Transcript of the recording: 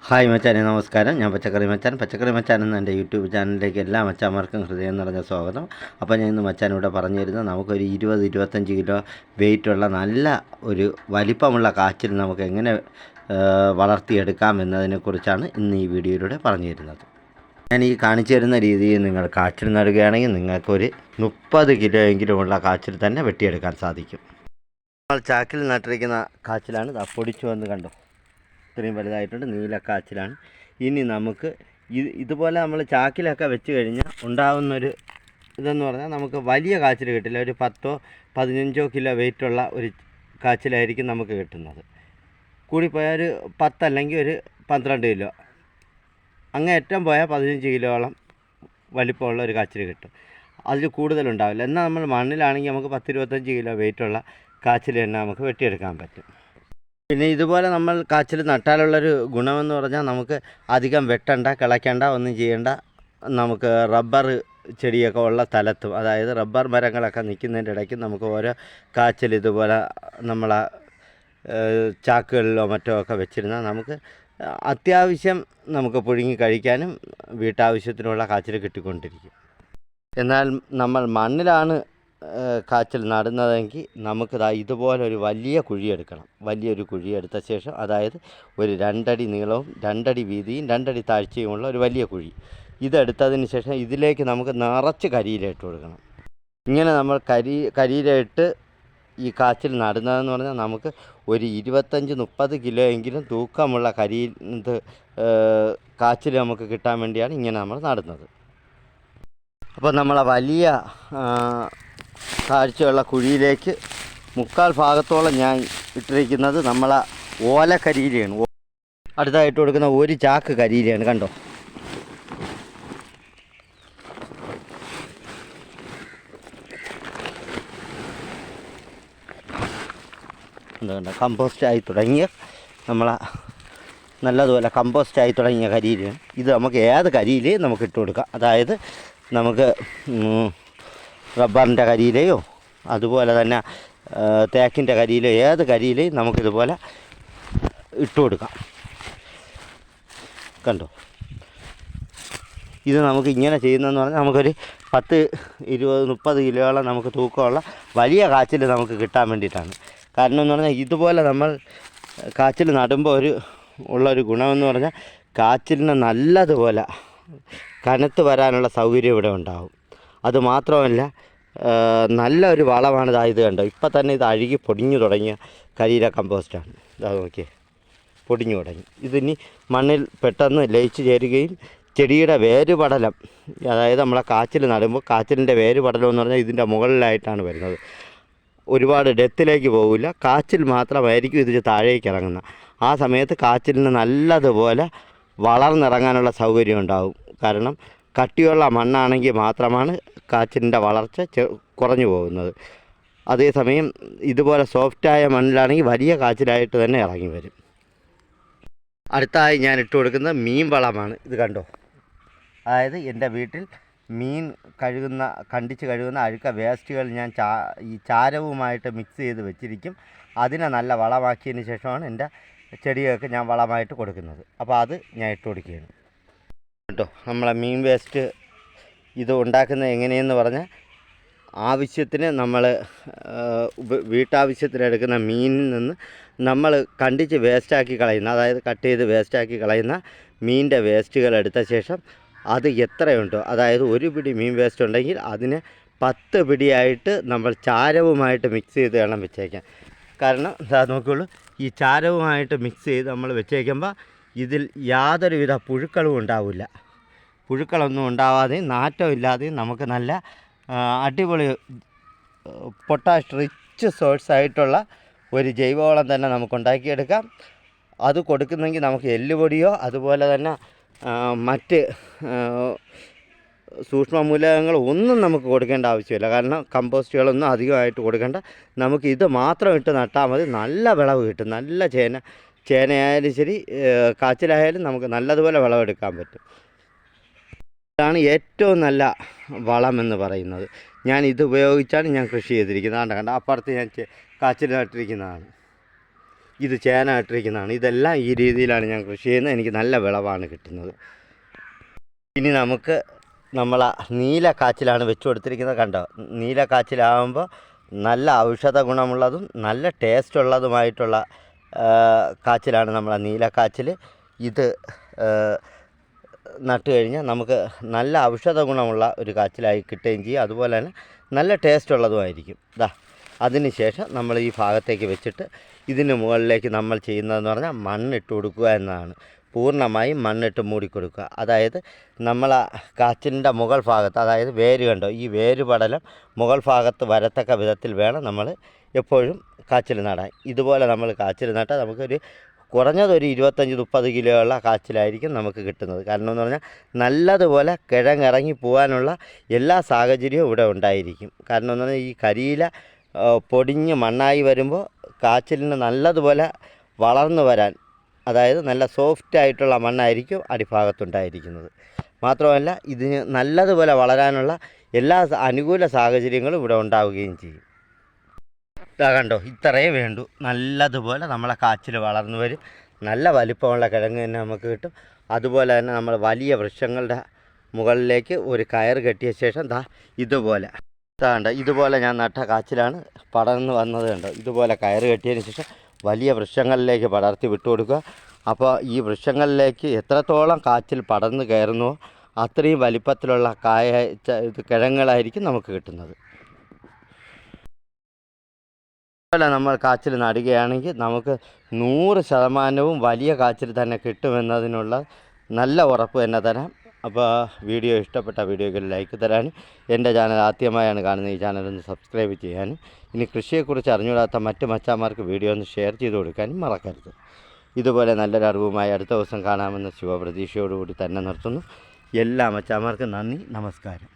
Hi മച്ചാനെ, നമസ്കാരം. ഞാൻ പച്ചക്കറി മച്ചാൻ എന്ന എൻ്റെ യൂട്യൂബ് ചാനലിലേക്ക് എല്ലാ മച്ചാന്മാർക്കും ഹൃദയം നിറഞ്ഞ സ്വാഗതം. അപ്പോൾ ഞാൻ ഇന്ന് മച്ചാനിവിടെ പറഞ്ഞു തരുന്നത് നമുക്കൊരു 20-25 കിലോ വെയിറ്റുള്ള നല്ല ഒരു വലിപ്പമുള്ള കാച്ചിൽ നമുക്ക് എങ്ങനെ വളർത്തിയെടുക്കാം എന്നതിനെക്കുറിച്ചാണ് ഇന്ന് ഈ വീഡിയോയിലൂടെ പറഞ്ഞു തരുന്നത്. ഞാൻ ഈ കാണിച്ചു തരുന്ന രീതിയിൽ നിങ്ങൾ കാച്ചിൽ നടുകയാണെങ്കിൽ നിങ്ങൾക്കൊരു 30 കിലോ എങ്കിലുമുള്ള കാച്ചിൽ തന്നെ വെട്ടിയെടുക്കാൻ സാധിക്കും. നമ്മൾ ചാക്കിൽ നട്ടിരിക്കുന്ന കാച്ചിലാണ് പൊടിച്ചു വന്ന് കണ്ടോ, ഇത്രയും വലുതായിട്ടുണ്ട്. നീലക്കാച്ചിലാണ്. ഇനി നമുക്ക് ഇതുപോലെ നമ്മൾ ചാക്കിലൊക്കെ വെച്ച് കഴിഞ്ഞാൽ ഉണ്ടാകുന്നൊരു ഇതെന്ന് പറഞ്ഞാൽ നമുക്ക് വലിയ കാച്ചിൽ കിട്ടില്ല. ഒരു 10-15 കിലോ വെയിറ്റുള്ള ഒരു കാച്ചിലായിരിക്കും നമുക്ക് കിട്ടുന്നത്. കൂടിപ്പോയാൽ ഒരു 10 അല്ലെങ്കിൽ ഒരു 12 കിലോ, അങ്ങേയറ്റം പോയാൽ 15 കിലോളം വലിപ്പമുള്ള ഒരു കാച്ചിൽ കിട്ടും. അതിൽ കൂടുതലുണ്ടാവില്ല. എന്നാൽ നമ്മൾ മണ്ണിലാണെങ്കിൽ നമുക്ക് 10-25 കിലോ വെയിറ്റുള്ള കാച്ചിൽ തന്നെ നമുക്ക് വെട്ടിയെടുക്കാൻ പറ്റും. പിന്നെ ഇതുപോലെ നമ്മൾ കാച്ചിൽ നട്ടാലുള്ളൊരു ഗുണമെന്ന് പറഞ്ഞാൽ നമുക്ക് അധികം വെട്ടണ്ട, കിളയ്ക്കേണ്ട, ഒന്നും ചെയ്യേണ്ട. നമുക്ക് റബ്ബർ ചെടിയൊക്കെ ഉള്ള സ്ഥലത്തും, അതായത് റബ്ബർ മരങ്ങളൊക്കെ നിൽക്കുന്നതിൻ്റെ ഇടയ്ക്ക് നമുക്ക് ഓരോ കാച്ചിൽ ഇതുപോലെ നമ്മളെ ചാക്കുകളിലോ മറ്റോ ഒക്കെ വെച്ചിരുന്നാൽ നമുക്ക് അത്യാവശ്യം നമുക്ക് പുഴുങ്ങി കഴിക്കാനും വീട്ടാവശ്യത്തിനുള്ള കാച്ചിൽ കിട്ടിക്കൊണ്ടിരിക്കും. എന്നാൽ നമ്മൾ മണ്ണിലാണ് കാച്ചിൽ നടുന്നതെങ്കിൽ നമുക്ക് ഇതുപോലൊരു വലിയ കുഴിയെടുക്കണം. വലിയൊരു കുഴിയെടുത്ത ശേഷം, അതായത് ഒരു 2 അടി നീളവും 2 അടി വീതിയും 2 അടി താഴ്ചയുമുള്ള ഒരു വലിയ കുഴി. ഇതെടുത്തതിന് ശേഷം ഇതിലേക്ക് നമുക്ക് നിറച്ച് കരിയില ഇട്ട് കൊടുക്കണം. ഇങ്ങനെ നമ്മൾ കരിയില ഈ കാച്ചിൽ നടുന്നതെന്ന് പറഞ്ഞാൽ നമുക്ക് ഒരു 25-30 കിലോ എങ്കിലും തൂക്കമുള്ള കാച്ചിൽ നമുക്ക് കിട്ടാൻ വേണ്ടിയാണ് ഇങ്ങനെ നമ്മൾ നടുന്നത്. അപ്പോൾ നമ്മളെ വലിയ താഴ്ചയുള്ള കുഴിയിലേക്ക് 3/4 ഭാഗത്തോളം ഞാൻ ഇട്ടിരിക്കുന്നത് നമ്മളെ ഓലക്കരിയിലയാണ്. അടുത്തായിട്ട് കൊടുക്കുന്ന ഒരു ചാക്ക് കരിയിലയാണ്. കണ്ടോ, എന്താ കമ്പോസ്റ്റായി തുടങ്ങിയ നമ്മളെ നല്ലതുപോലെ കമ്പോസ്റ്റായി തുടങ്ങിയ കരിയിലയാണ്. ഇത് നമുക്ക് ഏത് കരിയിലയും നമുക്ക് ഇട്ട് കൊടുക്കാം. അതായത് നമുക്ക് റബ്ബറിൻ്റെ കരിയിലയോ അതുപോലെ തന്നെ തേക്കിൻ്റെ കരിയിലോ ഏത് കരിയിലയും നമുക്കിതുപോലെ ഇട്ട് കൊടുക്കാം. കണ്ടോ, ഇത് നമുക്ക് ഇങ്ങനെ ചെയ്യുന്നതെന്ന് പറഞ്ഞാൽ നമുക്കൊരു 10-20-30 കിലോയോളം നമുക്ക് തൂക്കമുള്ള വലിയ കാച്ചിൽ നമുക്ക് കിട്ടാൻ വേണ്ടിയിട്ടാണ്. കാരണം എന്ന് പറഞ്ഞാൽ ഇതുപോലെ നമ്മൾ കാച്ചിൽ നടുമ്പോൾ ഉള്ളൊരു ഗുണമെന്ന് പറഞ്ഞാൽ കാച്ചിലിന് നല്ലതുപോലെ കനത്ത് വരാനുള്ള സൗകര്യം ഇവിടെ ഉണ്ടാകും. അതുമാത്രമല്ല, നല്ലൊരു വളമാണ്. ഇത് കണ്ടോ, ഇപ്പം തന്നെ ഇത് അഴുകി പൊടിഞ്ഞു തുടങ്ങിയ കരിയില കമ്പോസ്റ്റാണ്. ഇതാ നോക്കിയേ, പൊടിഞ്ഞു തുടങ്ങി. ഇതിനി മണ്ണിൽ പെട്ടെന്ന് ലയിച്ച് ചേരുകയും ചെടിയുടെ വേരുപടലം, അതായത് നമ്മളെ കാച്ചിൽ നടുമ്പോൾ കാച്ചിലിൻ്റെ വേരുപടലം എന്ന് പറഞ്ഞാൽ ഇതിൻ്റെ മുകളിലായിട്ടാണ് വരുന്നത്. ഒരുപാട് ഡെപ്തിലേക്ക് പോകില്ല, കാച്ചിൽ മാത്രമായിരിക്കും ഇത് താഴേക്ക് ഇറങ്ങുന്നത്. ആ സമയത്ത് കാച്ചിലിന് നല്ലതുപോലെ വളർന്നിറങ്ങാനുള്ള സൗകര്യം ഉണ്ടാകും. കാരണം കട്ടിയുള്ള മണ്ണാണെങ്കിൽ മാത്രമാണ് കാച്ചിലിൻ്റെ വളർച്ച കുറഞ്ഞു പോകുന്നത്. അതേസമയം ഇതുപോലെ സോഫ്റ്റായ മണ്ണിലാണെങ്കിൽ വലിയ കാച്ചിലായിട്ട് തന്നെ ഇറങ്ങി വരും. അടുത്തായി ഞാൻ ഇട്ട് കൊടുക്കുന്നത് മീൻ വളമാണ്. ഇത് കണ്ടോ, അതായത് എൻ്റെ വീട്ടിൽ മീൻ കണ്ടിച്ച് കഴുകുന്ന അഴുക്ക വേസ്റ്റുകൾ ഞാൻ ഈ ചാരവുമായിട്ട് മിക്സ് ചെയ്ത് വെച്ചിരിക്കും. അതിനെ നല്ല വളമാക്കിയതിന് ശേഷമാണ് എൻ്റെ ചെടികൾക്ക് ഞാൻ വളമായിട്ട് കൊടുക്കുന്നത്. അപ്പോൾ അത് ഞാൻ ഇട്ട് കൊടുക്കുകയാണ്. കേട്ടോ, നമ്മളെ മീൻ വേസ്റ്റ് ഇത് ഉണ്ടാക്കുന്നത് എങ്ങനെയെന്ന് പറഞ്ഞാൽ, ആവശ്യത്തിന് നമ്മൾ വീട്ടാവശ്യത്തിന് എടുക്കുന്ന മീനിൽ നിന്ന് നമ്മൾ കണ്ടിച്ച് വേസ്റ്റാക്കി കളയുന്ന, അതായത് കട്ട് ചെയ്ത് വേസ്റ്റാക്കി കളയുന്ന മീനിൻ്റെ വേസ്റ്റുകൾ എടുത്ത ശേഷം അത് എത്രയുണ്ടോ, അതായത് ഒരു പിടി മീൻ വേസ്റ്റ് ഉണ്ടെങ്കിൽ അതിന് 10 പിടിയായിട്ട് നമ്മൾ ചാരവുമായിട്ട് മിക്സ് ചെയ്ത് വേണം വെച്ചേക്കാൻ. കാരണം നോക്കുകയുള്ളൂ, ഈ ചാരവുമായിട്ട് മിക്സ് ചെയ്ത് നമ്മൾ വെച്ചേക്കുമ്പോൾ ഇതിൽ യാതൊരുവിധ പുഴുക്കളും ഉണ്ടാവില്ല. പുഴുക്കളൊന്നും ഉണ്ടാവാതെയും നാറ്റമില്ലാതെയും നമുക്ക് നല്ല അടിപൊളി പൊട്ടാഷ് റിച്ച് സോഴ്സായിട്ടുള്ള ഒരു ജൈവവളം തന്നെ നമുക്ക് ഉണ്ടാക്കിയെടുക്കാം. അത് കൊടുക്കുന്നെങ്കിൽ നമുക്ക് എല്ലുപൊടിയോ അതുപോലെ തന്നെ മറ്റ് സൂക്ഷ്മമൂലകങ്ങൾ ഒന്നും നമുക്ക് കൊടുക്കേണ്ട ആവശ്യമില്ല. കാരണം കമ്പോസ്റ്റുകളൊന്നും അധികമായിട്ട് കൊടുക്കേണ്ട, നമുക്ക് ഇത് മാത്രം ഇട്ട് നട്ടാൽ മതി. നല്ല വിളവ് കിട്ടും. നല്ല ചേനയായാലും ശരി, കാച്ചിലായാലും നമുക്ക് നല്ലതുപോലെ വിളവെടുക്കാൻ പറ്റും. ഇതാണ് ഏറ്റവും നല്ല വളമെന്ന് പറയുന്നത്. ഞാൻ ഇത് ഉപയോഗിച്ചാണ് ഞാൻ കൃഷി ചെയ്തിരിക്കുന്നത്. കണ്ട അപ്പുറത്ത് ഞാൻ കാച്ചിൽ നട്ടിരിക്കുന്നതാണ്. ഇത് ചേന ഇട്ടിരിക്കുന്നതാണ്. ഇതെല്ലാം ഈ രീതിയിലാണ് ഞാൻ കൃഷി ചെയ്യുന്നത്. എനിക്ക് നല്ല വിളവാണ് കിട്ടുന്നത്. ഇനി നമുക്ക് നമ്മളെ നീലക്കാച്ചിലാണ് വെച്ച് കൊടുത്തിരിക്കുന്നത്. കണ്ടോ, നീലക്കാച്ചിലാകുമ്പോൾ നല്ല ഔഷധ ഗുണമുള്ളതും നല്ല ടേസ്റ്റ് ഉള്ളതുമായിട്ടുള്ള കാച്ചിലാണ് നമ്മളെ നീലക്കാച്ചിൽ. ഇത് നട്ട് കഴിഞ്ഞാൽ നമുക്ക് നല്ല ഔഷധ ഗുണമുള്ള ഒരു കാച്ചിലായി കിട്ടുകയും ചെയ്യും. അതുപോലെ തന്നെ നല്ല ടേസ്റ്റ് ഉള്ളതുമായിരിക്കും. അതിന് ശേഷം നമ്മൾ ഈ ഭാഗത്തേക്ക് വെച്ചിട്ട് ഇതിന് മുകളിലേക്ക് നമ്മൾ ചെയ്യുന്നതെന്ന് പറഞ്ഞാൽ മണ്ണിട്ട് കൊടുക്കുക എന്നതാണ്. പൂർണ്ണമായും മണ്ണിട്ട് മൂടിക്കൊടുക്കുക. അതായത് നമ്മൾ കാച്ചിലിൻ്റെ മുകൾ ഭാഗത്ത്, അതായത് വേര് കണ്ടോ, ഈ വേര് പടലം മുകൾ ഭാഗത്ത് വരത്തക്ക വിധത്തിൽ വേണം നമ്മൾ എപ്പോഴും കാച്ചിൽ നടാൻ. ഇതുപോലെ നമ്മൾ കാച്ചിൽ നട്ടാൽ നമുക്കൊരു കുറഞ്ഞതൊരു 25-30 കിലോ ഉള്ള കാച്ചിലായിരിക്കും നമുക്ക് കിട്ടുന്നത്. കാരണം എന്ന് പറഞ്ഞാൽ നല്ലതുപോലെ കിഴങ്ങിറങ്ങി പോകാനുള്ള എല്ലാ സാഹചര്യവും ഇവിടെ ഉണ്ടായിരിക്കും. കാരണം എന്ന് പറഞ്ഞാൽ ഈ കരിയില പൊടിഞ്ഞ് മണ്ണായി വരുമ്പോൾ കാച്ചിലിന് നല്ലതുപോലെ വളർന്നു വരാൻ, അതായത് നല്ല സോഫ്റ്റ് ആയിട്ടുള്ള മണ്ണായിരിക്കും അടിഭാഗത്തുണ്ടായിരിക്കുന്നത്. മാത്രമല്ല ഇതിന് നല്ലതുപോലെ വളരാനുള്ള എല്ലാ അനുകൂല സാഹചര്യങ്ങളും ഇവിടെ ഉണ്ടാവുകയും ചെയ്യും. കണ്ടോ, ഇത്രയേ വേണ്ടൂ. നല്ലതുപോലെ നമ്മളെ കാച്ചിൽ വളർന്നു വരും. നല്ല വലിപ്പമുള്ള കിഴങ്ങ് തന്നെ നമുക്ക് കിട്ടും. അതുപോലെ തന്നെ നമ്മൾ വലിയ വൃക്ഷങ്ങളുടെ മുകളിലേക്ക് ഒരു കയർ കെട്ടിയ ശേഷം ഇതുപോലെ കണ്ടോ, ഇതുപോലെ ഞാൻ നട്ട കാച്ചിലാണ് പടർന്ന് വന്നത്. കണ്ടോ, ഇതുപോലെ കയർ കെട്ടിയതിന് ശേഷം വലിയ വൃക്ഷങ്ങളിലേക്ക് പടർത്തി വിട്ടുകൊടുക്കുക. അപ്പോൾ ഈ വൃക്ഷങ്ങളിലേക്ക് എത്രത്തോളം കാച്ചിൽ പടർന്ന് കയറുന്നുവോ അത്രയും വലിപ്പത്തിലുള്ള കിഴങ്ങുകളായിരിക്കും നമുക്ക് കിട്ടുന്നത്. അതുപോലെ നമ്മൾ കാച്ചിൽ നടുകയാണെങ്കിൽ നമുക്ക് 100% വലിയ കാച്ചിൽ തന്നെ കിട്ടുമെന്നതിനുള്ള നല്ല ഉറപ്പ് തന്നെ തരാം. അപ്പോൾ വീഡിയോ ഇഷ്ടപ്പെട്ട വീഡിയോയ്ക്ക് ലൈക്ക് തരാനും, എൻ്റെ ചാനൽ ആദ്യമായാണ് കാണുന്നത് ഈ ചാനലൊന്ന് സബ്സ്ക്രൈബ് ചെയ്യാനും, ഇനി കൃഷിയെക്കുറിച്ച് അറിഞ്ഞുകൂടാത്ത മറ്റ് മച്ചാന്മാർക്ക് വീഡിയോ ഒന്ന് ഷെയർ ചെയ്ത് കൊടുക്കാനും മറക്കരുത്. ഇതുപോലെ നല്ലൊരു അറിവുമായി അടുത്ത ദിവസം കാണാമെന്ന ശുഭപ്രതീക്ഷയോടുകൂടി തന്നെ നിർത്തുന്നു. എല്ലാ മച്ചാന്മാർക്കും നന്ദി, നമസ്കാരം.